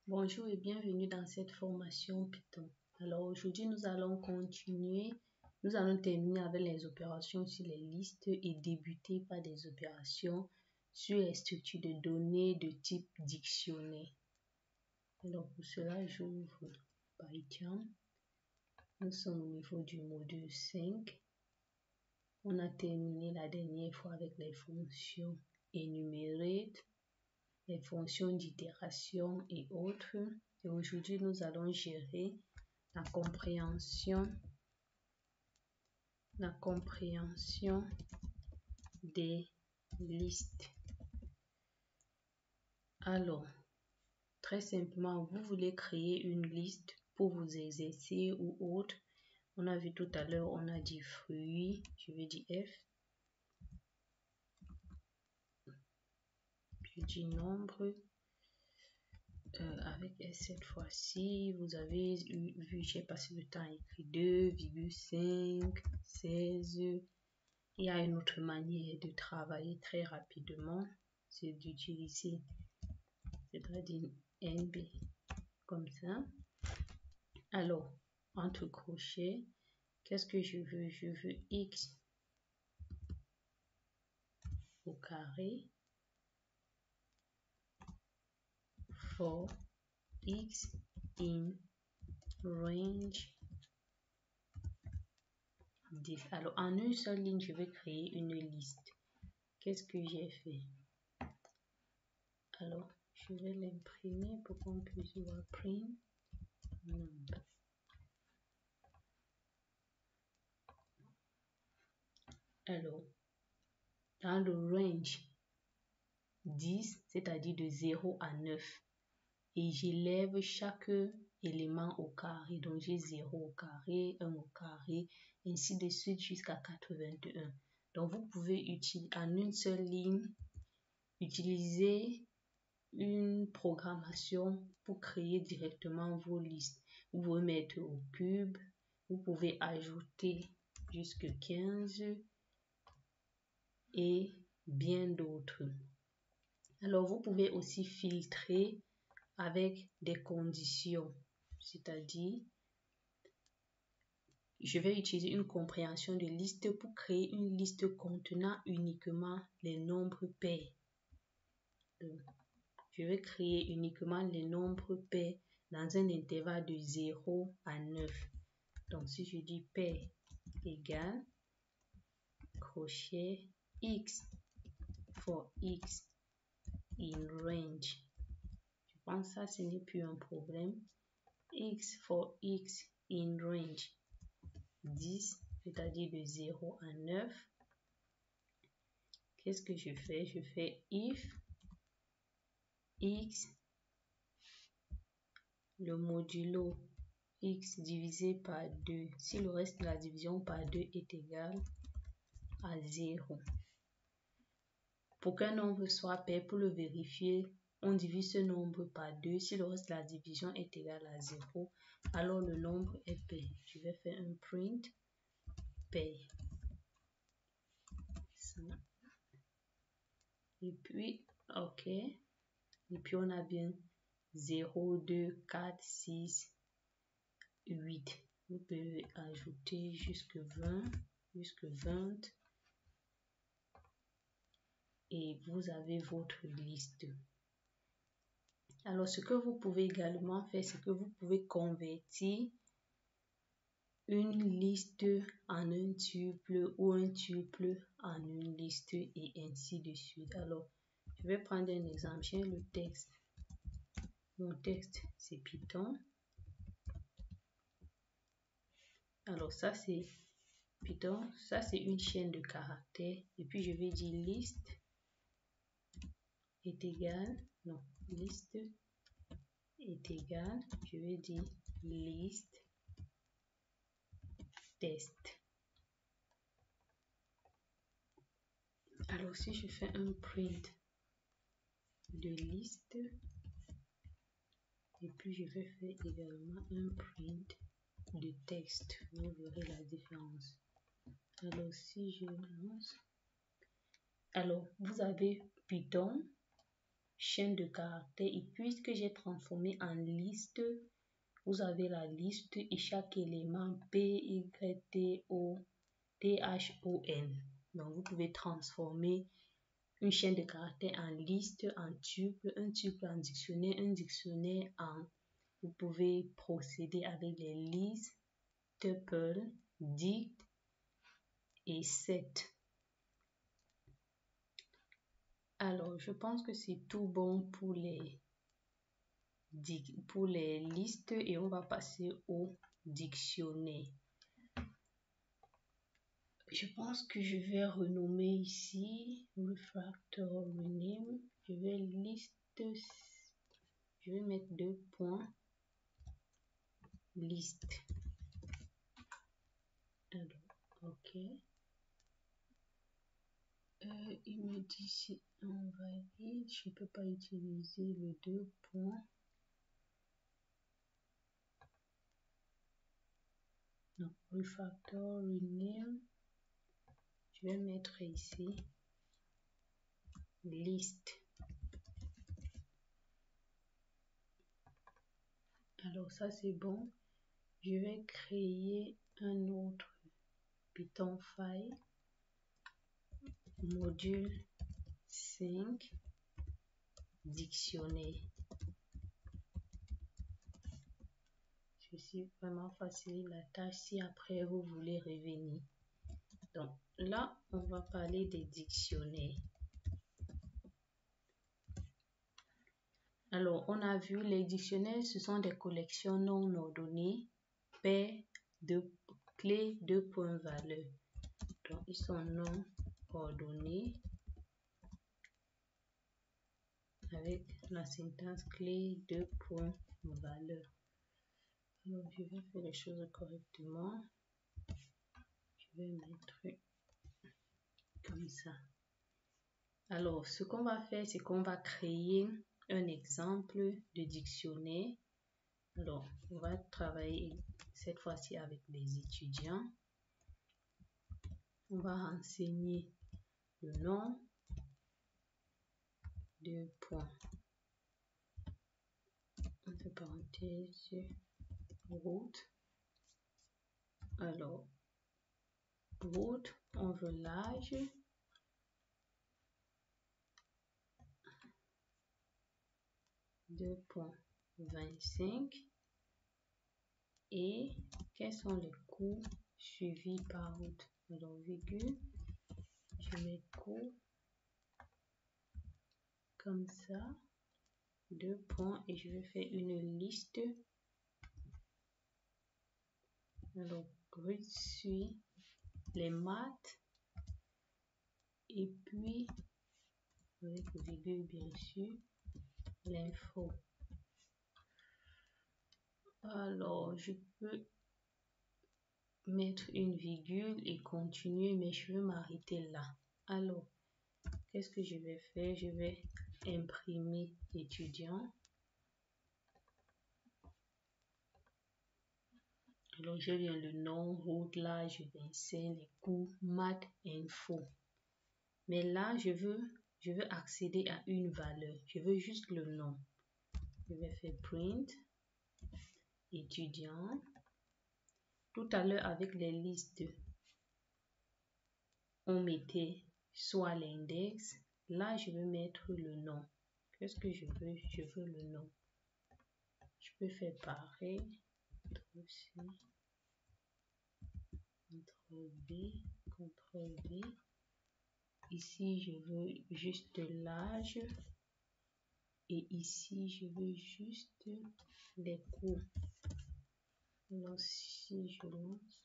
Bonjour et bienvenue dans cette formation Python. Alors aujourd'hui, nous allons continuer. Nous allons terminer avec les opérations sur les listes et débuter par des opérations sur les structures de données de type dictionnaire. Alors pour cela, j'ouvre Python. Nous sommes au niveau du module 5. On a terminé la dernière fois avec les fonctions énumérées, les fonctions d'itération et autres. Et aujourd'hui, nous allons gérer la compréhension des listes. Alors, très simplement, vous voulez créer une liste pour vous exercer ou autre. On a vu tout à l'heure, on a dit fruit, je vais dire F. Je dis nombre. Avec S cette fois-ci, vous avez vu, j'ai passé le temps à écrire 2,5, 16. Il y a une autre manière de travailler très rapidement, c'est d'utiliser, c'est-à-dire NB, comme ça. Alors, entre crochets, qu'est-ce que je veux? Je veux X au carré for X in range 10. Alors, en une seule ligne, je vais créer une liste. Qu'est-ce que j'ai fait? Alors, je vais l'imprimer pour qu'on puisse voir print number. Alors, dans le range 10, c'est-à-dire de 0 à 9, et j'élève chaque élément au carré. Donc, j'ai 0 au carré, 1 au carré, ainsi de suite jusqu'à 81. Donc, vous pouvez utiliser en une seule ligne, utiliser une programmation pour créer directement vos listes. Vous pouvez mettre au cube, vous pouvez ajouter jusqu'à 15 et bien d'autres. Alors, vous pouvez aussi filtrer avec des conditions, c'est-à-dire, je vais utiliser une compréhension de liste pour créer une liste contenant uniquement les nombres pairs. Donc, je vais créer uniquement les nombres pairs dans un intervalle de 0 à 9. Donc, si je dis pair égale crochet X for X in range. Je pense que ça, ce n'est plus un problème. X for X in range 10, c'est-à-dire de 0 à 9. Qu'est-ce que je fais? Je fais if X, le modulo X divisé par 2, si le reste de la division par 2 est égal à 0. Pour qu'un nombre soit pair, pour le vérifier, on divise ce nombre par 2. Si le reste de la division est égal à 0, alors le nombre est pair. Je vais faire un print pair. Et puis, OK. Et puis, on a bien 0, 2, 4, 6, 8. Vous pouvez ajouter jusque 20, et vous avez votre liste. Alors, ce que vous pouvez également faire, c'est que vous pouvez convertir une liste en un tuple ou un tuple en une liste et ainsi de suite. Alors, je vais prendre un exemple. J'ai le texte. Mon texte, c'est Python. Alors, ça, c'est Python. Ça, c'est une chaîne de caractères. Et puis, je vais dire liste est égal, non, liste est égal, je vais dire liste test. Alors, si je fais un print de liste, et puis je vais faire également un print de texte, vous verrez la différence. Alors, si je lance, alors vous avez Python, chaîne de caractères. Et puisque j'ai transformé en liste, vous avez la liste et chaque élément P-Y-T-O, T-H-O-N. Donc, vous pouvez transformer une chaîne de caractères en liste, en tuple, un tuple en dictionnaire, un dictionnaire en... Vous pouvez procéder avec les listes, tuple, dict et set. Alors, je pense que c'est tout bon pour les listes et on va passer au dictionnaire. Je pense que je vais renommer ici refactor rename. Je vais je vais mettre 2 points liste. Alors, ok. Il me dit si on valide, je ne peux pas utiliser le 2 points. Non, refactor rename. Je vais mettre ici liste. Alors ça c'est bon. Je vais créer un autre Python file module 5 dictionnaire. Ceci vraiment facilite la tâche si après vous voulez revenir. Donc là, on va parler des dictionnaires. Alors, on a vu les dictionnaires, ce sont des collections non ordonnées, paires de clés, 2 points valeur. Donc, ils sont non ordonnés avec la syntaxe clé, 2 points valeur. Alors, je vais faire les choses correctement. Je vais mettre comme ça. Alors, ce qu'on va faire, c'est qu'on va créer un exemple de dictionnaire. Alors, on va travailler cette fois-ci avec les étudiants. On va renseigner le nom, 2 points. Entre parenthèses, route. Alors, route, on veut l'âge. $2.25 et quels sont les coûts suivis par route. Alors, virgule, je mets coût comme ça, 2 points et je vais faire une liste. Alors, route suit les maths et puis avec virgule bien sûr l'info. Alors, je peux mettre une virgule et continuer, mais je veux m'arrêter là. Alors, qu'est-ce que je vais faire? Je vais imprimer étudiant. Alors, je viens le nom, route, l'âge, 25, les coûts, maths, info. Mais là, je veux accéder à une valeur. Je veux juste le nom. Je vais faire print étudiant. Tout à l'heure, avec les listes, on mettait soit l'index. Là, je veux mettre le nom. Qu'est-ce que je veux? Je veux le nom. Je peux faire pareil. CTRL B, CTRL V. Ici, je veux juste l'âge. Et ici, je veux juste les coûts. Alors, si je lance.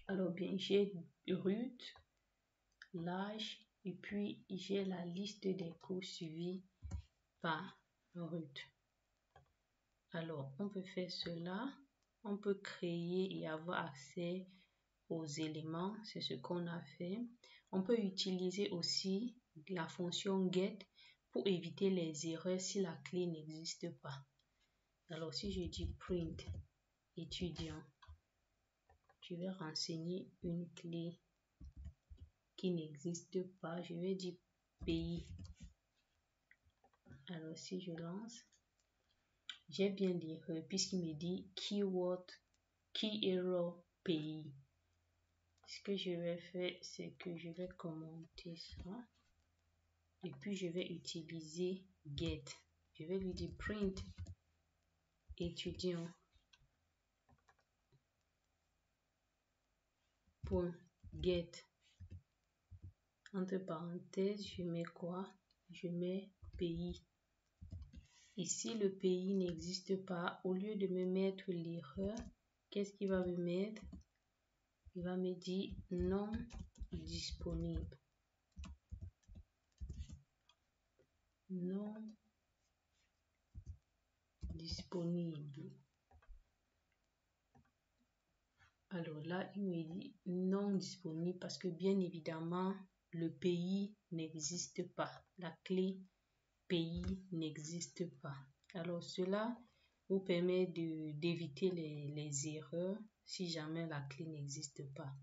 Alors, bien, j'ai route, l'âge, et puis j'ai la liste des coûts suivis par route. Alors, on peut faire cela. On peut créer et avoir accès aux éléments. C'est ce qu'on a fait. On peut utiliser aussi la fonction get pour éviter les erreurs si la clé n'existe pas. Alors, si je dis print étudiant, je vais renseigner une clé qui n'existe pas. Je vais dire pays. Alors, si je lance, j'ai bien l'erreur puisqu'il me dit keyword, key error pays. Ce que je vais faire, c'est que je vais commenter ça. Et puis, je vais utiliser get. Je vais lui dire print étudiant. Point get. Entre parenthèses, je mets quoi? Je mets pays. Ici, le pays n'existe pas. Au lieu de me mettre l'erreur, qu'est-ce qu'il va me mettre? Il va me dire non disponible. Non disponible. Alors là, il me dit non disponible parce que bien évidemment, le pays n'existe pas. La clé pays n'existe pas. Alors cela vous permet d'éviter les erreurs si jamais la clé n'existe pas.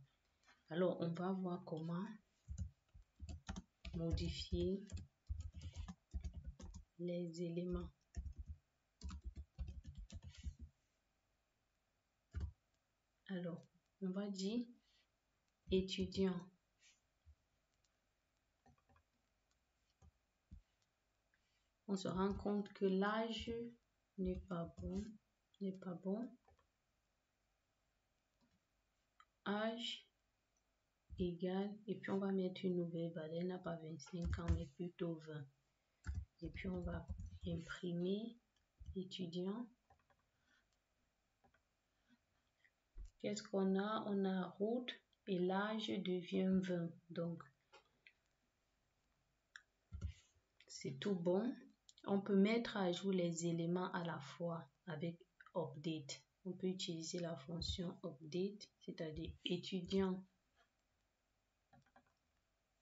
Alors on va voir comment modifier les éléments. Alors on va dire étudiant. On se rend compte que l'âge n'est pas bon. Âge égale, et puis on va mettre une nouvelle valeur, elle n'a pas 25 ans, mais plutôt 20. Et puis on va imprimer étudiant. Qu'est-ce qu'on a? On a route et l'âge devient 20. Donc, c'est tout bon. On peut mettre à jour les éléments à la fois avec update. On peut utiliser la fonction update, c'est-à-dire étudiant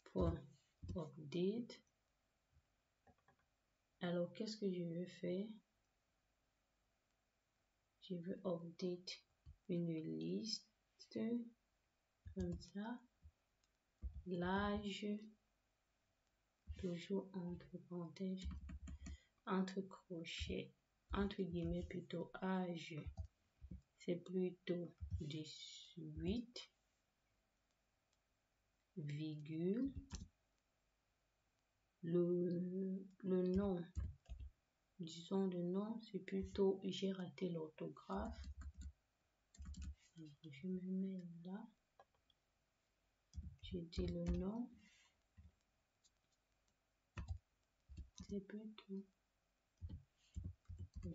pour update. Alors, qu'est-ce que je veux faire? Je veux update une liste comme ça. L'âge, toujours entre parenthèses, entre crochets, entre guillemets plutôt âge, c'est plutôt 18, virgule, le nom, disons le nom, c'est plutôt, j'ai raté l'orthographe, je me mets là, je dis le nom, c'est plutôt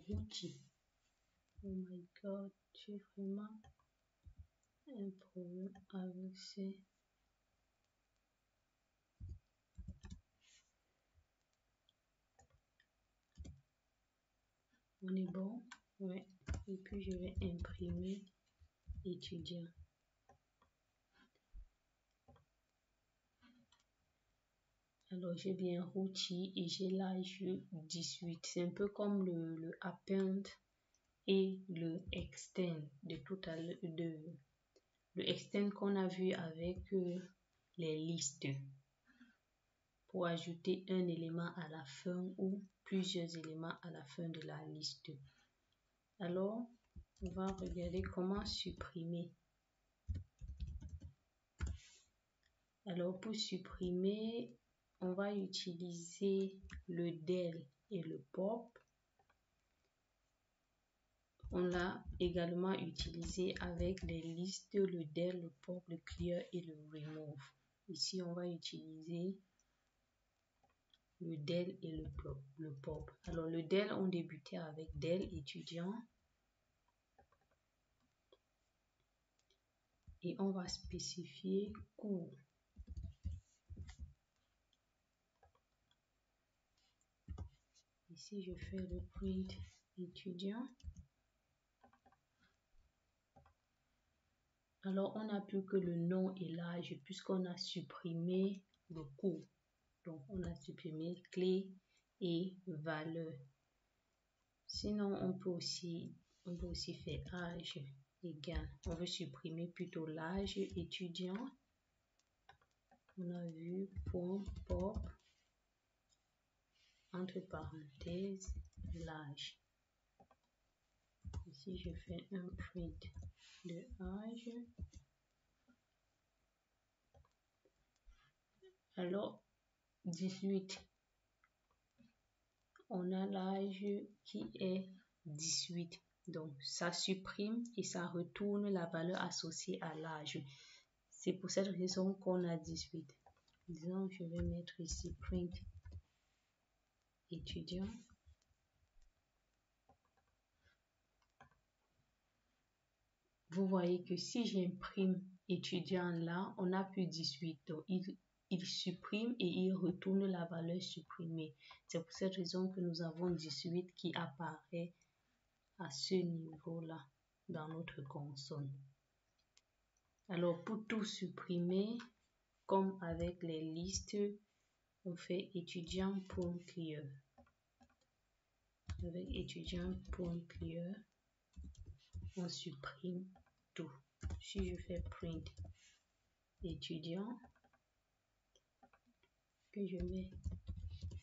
routier. Oh my god, j'ai vraiment un problème avec ces... On est bon? Ouais. Et puis je vais imprimer étudiant. Alors j'ai bien routier et j'ai l'âge 18. C'est un peu comme le append et le extend de tout à l'heure, le extend qu'on a vu avec les listes pour ajouter un élément à la fin ou plusieurs éléments à la fin de la liste. Alors, on va regarder comment supprimer. Alors, pour supprimer, on va utiliser le del et le pop. On l'a également utilisé avec les listes, le del, le pop, le clear et le remove. Ici, on va utiliser le del et le pop. Alors, le del, on débutait avec del étudiant. Et on va spécifier cours. Ici, je fais le print étudiant. Alors, on n'a plus que le nom et l'âge puisqu'on a supprimé le cours. Donc, on a supprimé clé et valeur. Sinon, on peut aussi faire âge égal. On veut supprimer plutôt l'âge étudiant. On a vu point pop entre parenthèses, l'âge. Ici, je fais un print de âge. Alors, 18. On a l'âge qui est 18. Donc, ça supprime et ça retourne la valeur associée à l'âge. C'est pour cette raison qu'on a 18. Disons, je vais mettre ici print étudiant. Vous voyez que si j'imprime étudiant là, on n'a plus 18. Donc, il supprime et il retourne la valeur supprimée. C'est pour cette raison que nous avons 18 qui apparaît à ce niveau-là dans notre console. Alors, pour tout supprimer, comme avec les listes, on fait étudiant.clear. Avec étudiant.clear, on supprime tout. Si je fais print étudiant, que je mets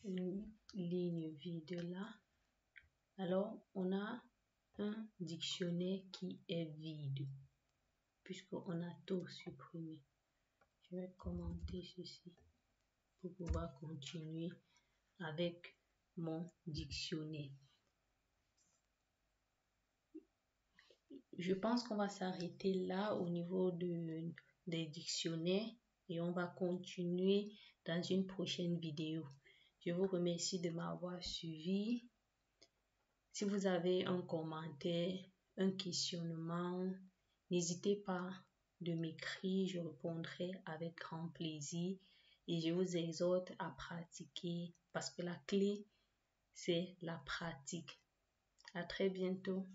une ligne vide là, alors on a un dictionnaire qui est vide puisqu'on a tout supprimé. Je vais commenter ceci pour pouvoir continuer avec mon dictionnaire. Je pense qu'on va s'arrêter là au niveau des dictionnaires et on va continuer dans une prochaine vidéo. Je vous remercie de m'avoir suivi. Si vous avez un commentaire, un questionnement, n'hésitez pas de m'écrire, je répondrai avec grand plaisir et je vous exhorte à pratiquer parce que la clé, c'est la pratique. À très bientôt.